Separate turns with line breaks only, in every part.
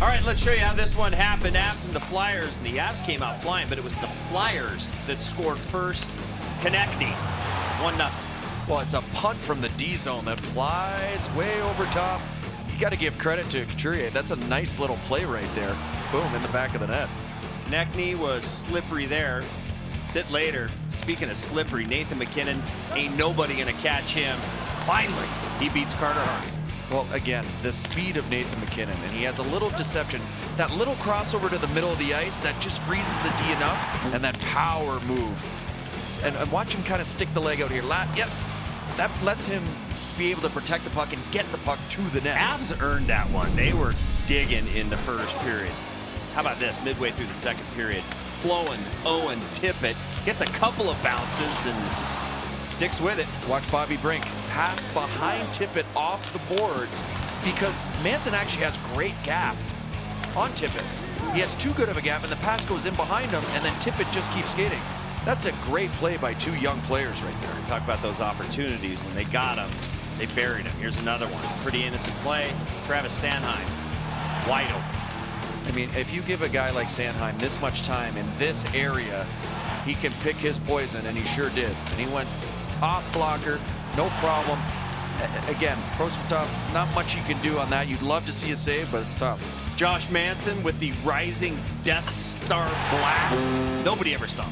All right, let's show you how this one happened. Avs and the Flyers, and the Avs came out flying, but it was the Flyers that scored first. Konechny, 1-0.
Well, it's a punt from the D zone that flies way over top. You got to give credit to Couturier. That's a nice little play right there. Boom, in the back of the net.
Konechny was slippery there. Bit later, speaking of slippery, Nathan MacKinnon, ain't nobody gonna catch him. Finally, he beats Carter Hart.
Well, again, the speed of Nathan MacKinnon, and he has a little deception. That little crossover to the middle of the ice that just freezes the D enough, and that power move. And watch him kind of stick the leg out here. Yep, that lets him be able to protect the puck and get the puck to the net.
Avs earned that one. They were digging in the first period. How about this? Midway through the second period, flowing Owen Tippett gets a couple of bounces and sticks with it.
Watch Bobby Brink pass behind Tippett off the boards because Manson actually has great gap on Tippett. He has too good of a gap, and the pass goes in behind him, and then Tippett just keeps skating. That's a great play by two young players right there.
Talk about those opportunities. When they got him, they buried him. Here's another one. Pretty innocent play. Travis Sanheim, wide open.
I mean, if you give a guy like Sanheim this much time in this area, he can pick his poison, and he sure did. And he went top blocker, no problem. Again, Prosvetov, not much you can do on that. You'd love to see a save, but it's tough.
Josh Manson with the rising Death Star blast. Nobody ever saw it.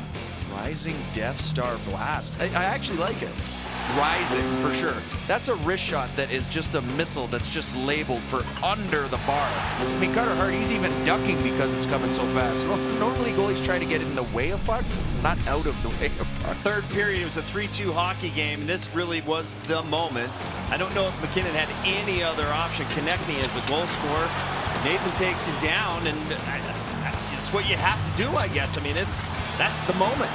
Rising Death Star blast. I actually like it. Rising, for sure. That's a wrist shot that is just a missile that's just labeled for under the bar. I mean, Carter Hart, he's even ducking because it's coming so fast. Normally, goalies try to get in the way of pucks, not out of the way of pucks.
Third period, it was a 3-2 hockey game. This really was the moment. I don't know if MacKinnon had any other option. Konechny as a goal scorer. Nathan takes him down, and it's what you have to do, I guess. I mean, that's the moment.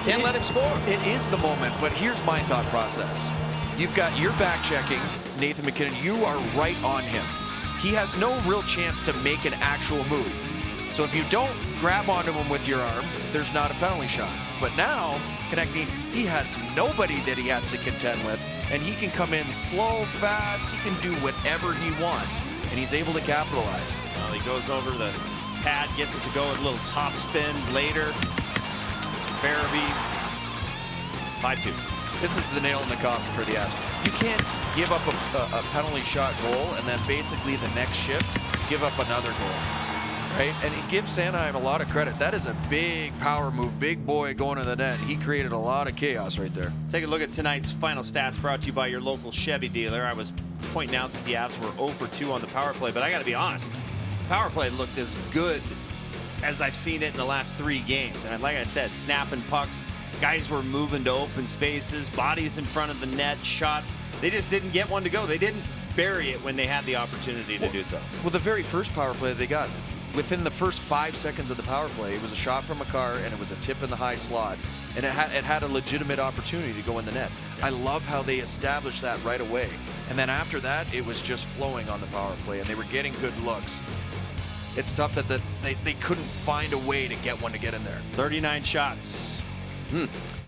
Can't let him score.
It is the moment, but here's my thought process. You've got your back checking, Nathan MacKinnon. You are right on him. He has no real chance to make an actual move. So if you don't grab onto him with your arm, there's not a penalty shot. But now, Konechny, he has nobody that he has to contend with, and he can come in slow, fast. He can do whatever he wants, and he's able to capitalize.
Well, he goes over the pad, gets it to go with a little top spin later. Farabee, 5-2.
This is the nail in the coffin for the Avs. You can't give up a penalty shot goal and then basically the next shift give up another goal, right? And it gives Sanheim a lot of credit. That is a big power move, big boy going to the net. He created a lot of chaos right there.
Take a look at tonight's final stats brought to you by your local Chevy dealer. I was pointing out that the Avs were 0 for 2 on the power play, but I got to be honest, the power play looked as good as I've seen it in the last 3 games. And like I said, snapping pucks, guys were moving to open spaces, bodies in front of the net, shots. They just didn't get one to go. They didn't bury it when they had the opportunity to do so.
Well, the very first power play they got, within the first 5 seconds of the power play, it was a shot from Makar, and it was a tip in the high slot, and it had a legitimate opportunity to go in the net. Yeah. I love how they established that right away. And then after that, it was just flowing on the power play, and they were getting good looks. It's tough that they couldn't find a way to get one to get in there.
39 shots.